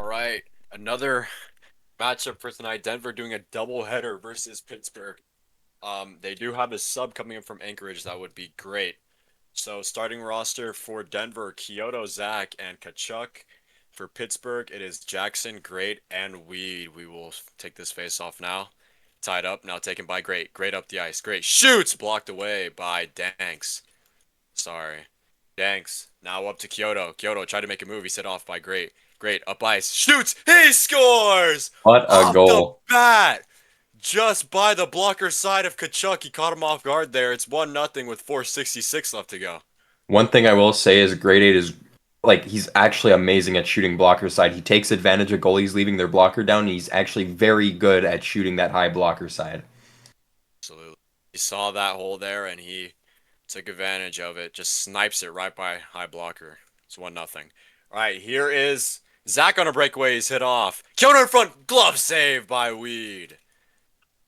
right, another matchup for tonight. Denver doing a doubleheader versus Pittsburgh. They do have a sub coming in from Anchorage. That would be great. So starting roster for Denver: Kyoto, Zach, and Kachuk. For Pittsburgh, it is Jackson, Great, and Weed. We will take this face off now. Tied up, now taken by Great. Great up the ice. Great shoots, blocked away by Danks. Sorry. Danks. Now up to Kyoto. Kyoto tried to make a move. He set off by Great. Great. Up ice. Shoots. He scores! What a Off the goal. bat! Just by the blocker side of Kachuk. He caught him off guard there. It's 1-0 with 4:66 left to go. One thing I will say is grade 8 is he's actually amazing at shooting blocker side. He takes advantage of goalies leaving their blocker down. And he's actually very good at shooting that high blocker side. Absolutely. He saw that hole there and he took advantage of it. Just snipes it right by high blocker. It's 1-0. All right, here is Zach on a breakaway. He's hit off. Kyoto in front. Glove save by Weed.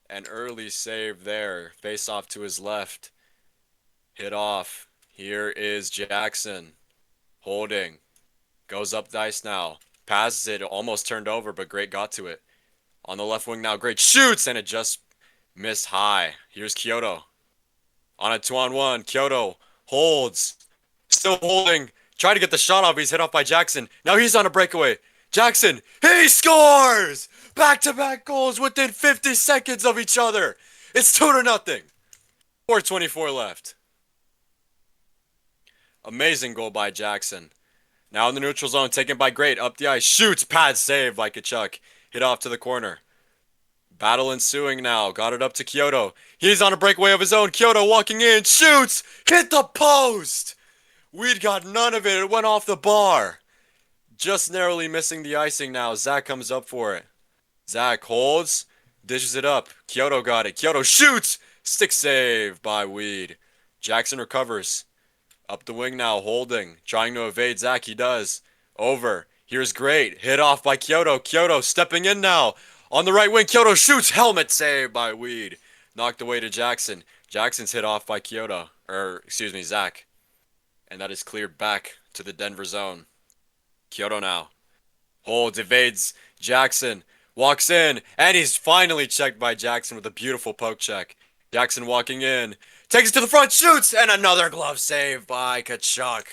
An early save there. Face off to his left. Hit off. Here is Jackson. Holding. Goes up the ice now. Passes it. Almost turned over, but Great got to it. On the left wing now. Great shoots, and it just missed high. Here's Kyoto. On a 2-on-1. Kyoto holds. Still holding. Trying to get the shot off. He's hit off by Jackson. Now he's on a breakaway. Jackson. He scores! Back-to-back goals within 50 seconds of each other. It's 2-0. 4:24 left. Amazing goal by Jackson. Now in the neutral zone, taken by Great. Up the ice. Shoots. Pad save by Kachuk. Hit off to the corner. Battle ensuing now. Got it up to Kyoto. He's on a breakaway of his own. Kyoto walking in. Shoots. Hit the post. We'd got none of it. It went off the bar. Just narrowly missing the icing now. Zach comes up for it. Zach holds. Dishes it up. Kyoto got it. Kyoto shoots. Stick save by Weed. Jackson recovers. Up the wing now. Holding. Trying to evade Zach. He does. Over. Here's Great. Hit off by Kyoto. Kyoto stepping in now. On the right wing, Kyoto shoots. Helmet save by Weed. Knocked away to Jackson. Jackson's hit off by Kyoto. Zach. And that is cleared back to the Denver zone. Kyoto now. Holds, evades Jackson. Walks in. And he's finally checked by Jackson with a beautiful poke check. Jackson walking in. Takes it to the front. Shoots. And another glove save by Kachuk.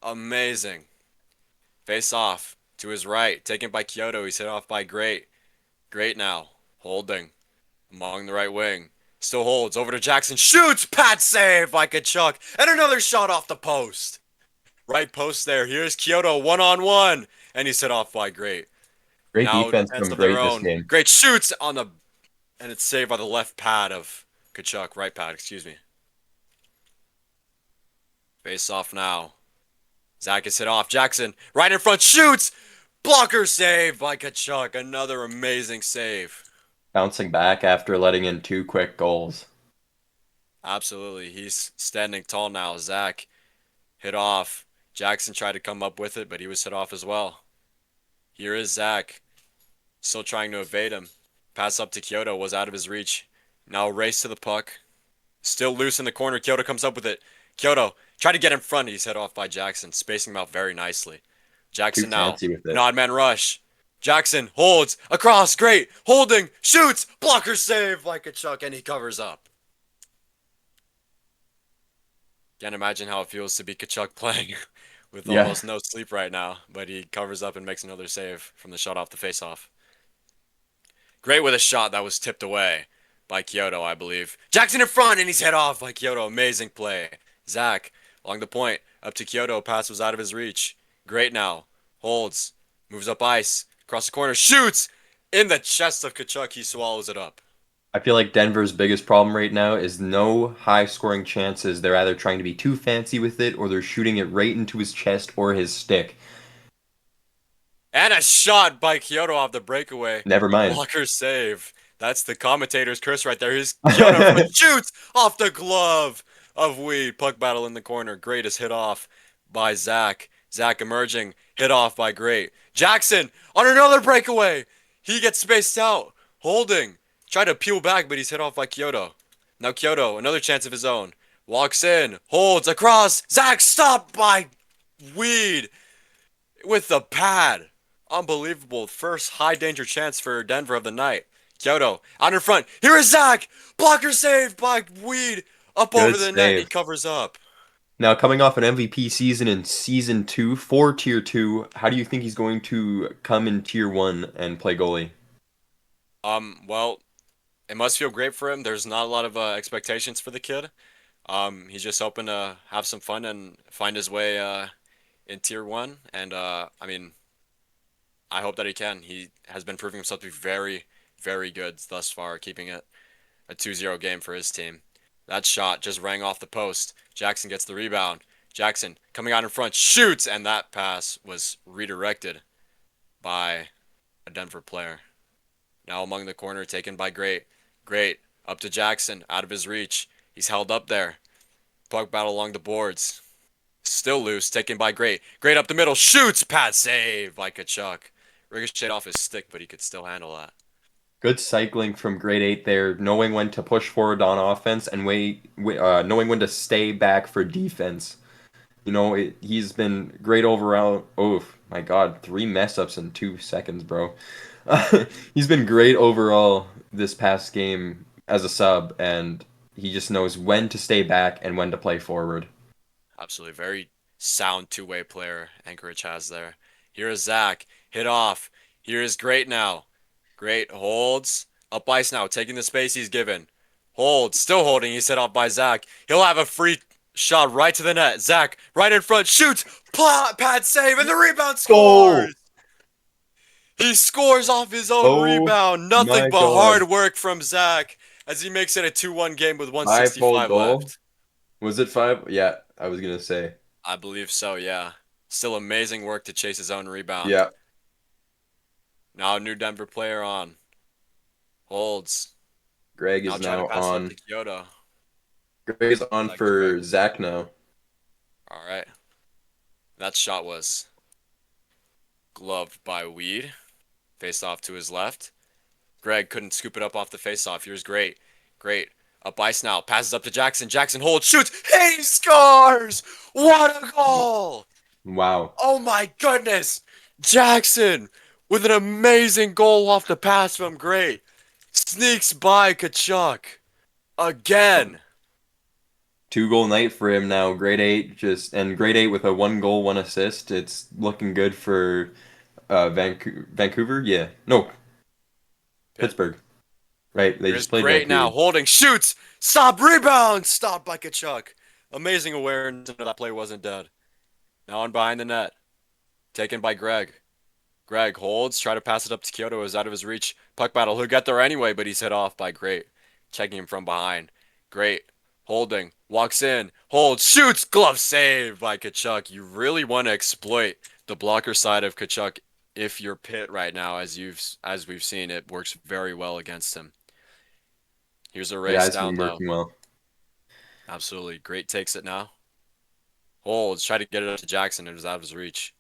Amazing. Face off to his right. Taken by Kyoto. He's hit off by Great. Great now. Holding. Along the right wing. Still holds. Over to Jackson. Shoots. Pat save by Kachuk. And another shot off the post. Right post there. Here's Kyoto 1-on-1. And he's hit off by Great. Great Now defense defense from of their Great this own. game. Great shoots on the... And it's saved by the left pad of Kachuk. Right pad, excuse me. Face off now. Zach is hit off. Jackson right in front. Shoots. Blocker save by Kachuk. Another amazing save. Bouncing back after letting in 2 quick goals. Absolutely. He's standing tall now. Zach hit off. Jackson tried to come up with it, but he was hit off as well. Here is Zach. Still trying to evade him. Pass up to Kyoto was out of his reach. Now race to the puck. Still loose in the corner. Kyoto comes up with it. Kyoto tried to get in front. He's hit off by Jackson, spacing him out very nicely. Too Jackson now. fancy with it. An odd man rush. Jackson holds. Across. Great. Holding. Shoots. Blocker save like a Chuck, and he covers up. Can't imagine how it feels to be Kachuk playing with Yeah. almost no sleep right now, but he covers up and makes another save from the shot off the faceoff. Great with a shot that was tipped away by Kyoto, I believe. Jackson in front, and he's hit off by Kyoto. Amazing play. Zach along the point, up to Kyoto. Pass was out of his reach. Great now. Holds. Moves up ice. Across the corner. Shoots! In the chest of Kachuk, he swallows it up. I feel like Denver's biggest problem right now is no high scoring chances. They're either trying to be too fancy with it or they're shooting it right into his chest or his stick. And a shot by Kyoto off the breakaway. Never mind. Blocker save. That's the commentator's curse right there. Here's Kyoto shoots off the glove of Weed. Puck battle in the corner. Great is hit off by Zach. Zach emerging. Hit off by Great. Jackson on another breakaway. He gets spaced out. Holding. Tried to peel back, but he's hit off by Kyoto. Now Kyoto, another chance of his own. Walks in. Holds across. Zach stopped by Weed with the pad. Unbelievable. First high danger chance for Denver of the night. Kyoto out in front. Here is Zach. Blocker saved by Weed. Up over Good the net and he save. covers up. Now, coming off an MVP season in Season 2 for Tier 2, how do you think he's going to come in Tier 1 and play goalie? Well, it must feel great for him. There's not a lot of expectations for the kid. He's just hoping to have some fun and find his way in Tier 1. And I mean, I hope that he can. He has been proving himself to be very, very good thus far, keeping it a 2-0 game for his team. That shot just rang off the post. Jackson gets the rebound. Jackson coming out in front, shoots, and that pass was redirected by a Denver player. Now among the corner, taken by Great. Great up to Jackson, out of his reach. He's held up there. Puck battle along the boards. Still loose, taken by Great. Great up the middle, shoots, pad save by Kachuk. Ricocheted off his stick, but he could still handle that. Good cycling from grade 8 there, knowing when to push forward on offense and knowing when to stay back for defense. He's been great overall. Oh my God, 3 mess ups in 2 seconds, bro. He's been great overall this past game as a sub, and he just knows when to stay back and when to play forward. Absolutely. Very sound two-way player Anchorage has there. Here is Zach. Hit off. Here is Great now. Great holds. Up ice now. Taking the space he's given. Holds. Still holding. He's hit off by Zach. He'll have a free shot right to the net. Zach right in front. Shoots. Pad save. And the rebound Goal! scores. He scores off his own Oh rebound. Nothing my but hard God. work from Zach as he makes it a 2-1 game with 5 hole 165 goal? left. Was it 5? Yeah, I was gonna say. I believe so, yeah. Still amazing work to chase his own rebound. Yeah, Now a new Denver player on. Holds. Greg Now is trying to now pass it up to on. Kyoto. Greg is on Greg. for Zach now. All right. That shot was gloved by Weed. Face off to his left. Greg couldn't scoop it up off the face off. Here's Great. Great. Up ice now. Passes up to Jackson. Jackson holds. Shoots. He scores! What a goal! Wow. Oh my goodness! Jackson with an amazing goal off the pass from Great. Sneaks by Kachuk. Again. 2 goal night for him now. Grade 8 grade 8 with a 1 goal, 1 assist. It's looking good for Vancouver. Yeah. No, Pitt. Pittsburgh. Right. They Here's just played Great now. Vancouver. Holding. Shoots. Stop. Rebound. Stopped by Kachuk. Amazing awareness. That play wasn't dead. Now on behind the net. Taken by Greg. Greg holds. Try to pass it up to Kyoto. It was out of his reach. Puck battle. He'll get there anyway, but he's hit off by Great. Checking him from behind. Great. Holding. Walks in. Holds. Shoots. Glove save by Kachuk. You really want to exploit the blocker side of Kachuk if you're Pitt right now, as we've seen. It works very well against him. Here's a It race has down been low. working well. Absolutely. Great takes it now. Holds. Try to get it up to Jackson. It was out of his reach.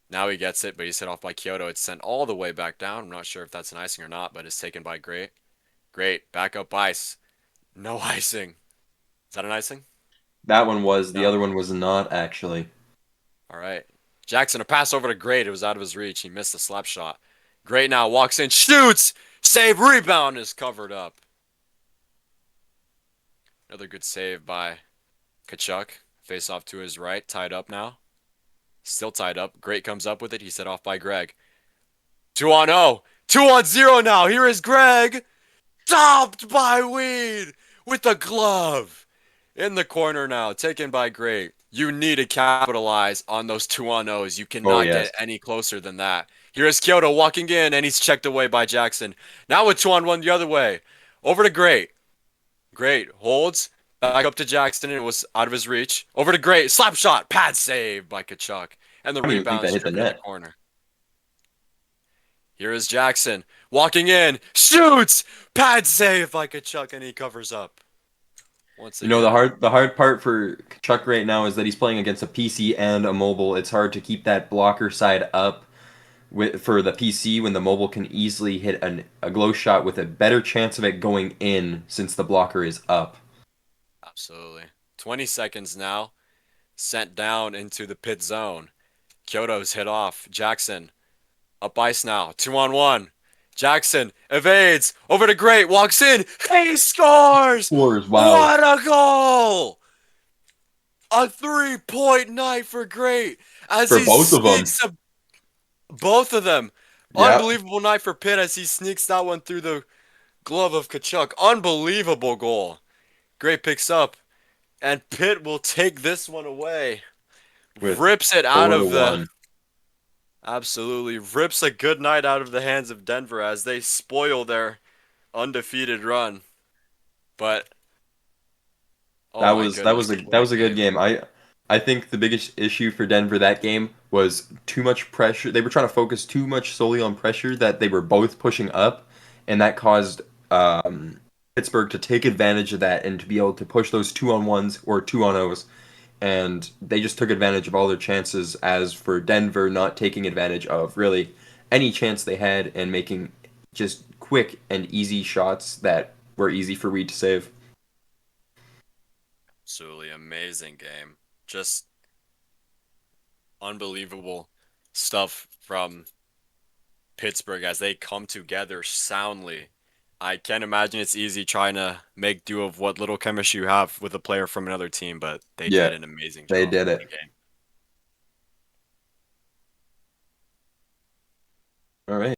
Now he gets it, but he's hit off by Kyoto. It's sent all the way back down. I'm not sure if that's an icing or not, but it's taken by Great. Great. Back up ice. No icing. Is that an icing? That one was. The No. other one was not actually. All right. Jackson, a pass over to Great. It was out of his reach. He missed the slap shot. Great now walks in, shoots! Save, rebound is covered up. Another good save by Kachuk. Face off to his right. Tied up now. Still tied up. Great comes up with it. He's set off by Greg. 2 on 0. 2 on 0 now. Here is Greg. Stopped by Weed with the glove. In the corner now. Taken by Great. You need to capitalize on those 2 on 0s. You Oh cannot yes. get any closer than that. Here is Kyoto walking in, and he's checked away by Jackson. Now with 2 on 1 the other way. Over to Great. Great. Holds. Back up to Jackson. It was out of his reach. Over to Great. Slap shot. Pad save by Kachuk. And the I don't even think rebound that hit the stripped in the net. corner. Here is Jackson walking in, shoots, pad save by Kachuk, and he covers up once The again. hard part for Chuck right now is that he's playing against a PC and a mobile. It's hard to keep that blocker side up for the PC when the mobile can easily hit a glow shot with a better chance of it going in since the blocker is up. Absolutely. 20 seconds now, sent down into the pit zone. Kyoto's hit off. Jackson Up ice now. 2-on-1. Jackson evades. Over to Great. Walks in. He scores! Scores. Wow. What a goal! A 3-point night for Great as For he both of them. sneaks both of them. Yeah. Unbelievable night for Pitt as he sneaks that one through the glove of Kachuk. Unbelievable goal. Great picks up, and Pitt will take this one away. With Rips it out 4 to of the 1. Absolutely rips a good night out of the hands of Denver as they spoil their undefeated run. But oh That my was that goodness, was a what that a was a good game. game. I think the biggest issue for Denver that game was too much pressure. They were trying to focus too much solely on pressure that they were both pushing up, and that caused Pittsburgh to take advantage of that and to be able to push those 2-on-1s or 2-on-0s. And they just took advantage of all their chances. As for Denver, not taking advantage of really any chance they had and making just quick and easy shots that were easy for Reed to save. Absolutely amazing game. Just unbelievable stuff from Pittsburgh as they come together soundly. I can't imagine it's easy trying to make do of what little chemistry you have with a player from another team, but they Yeah, did an amazing they job. did What a it. game. All right.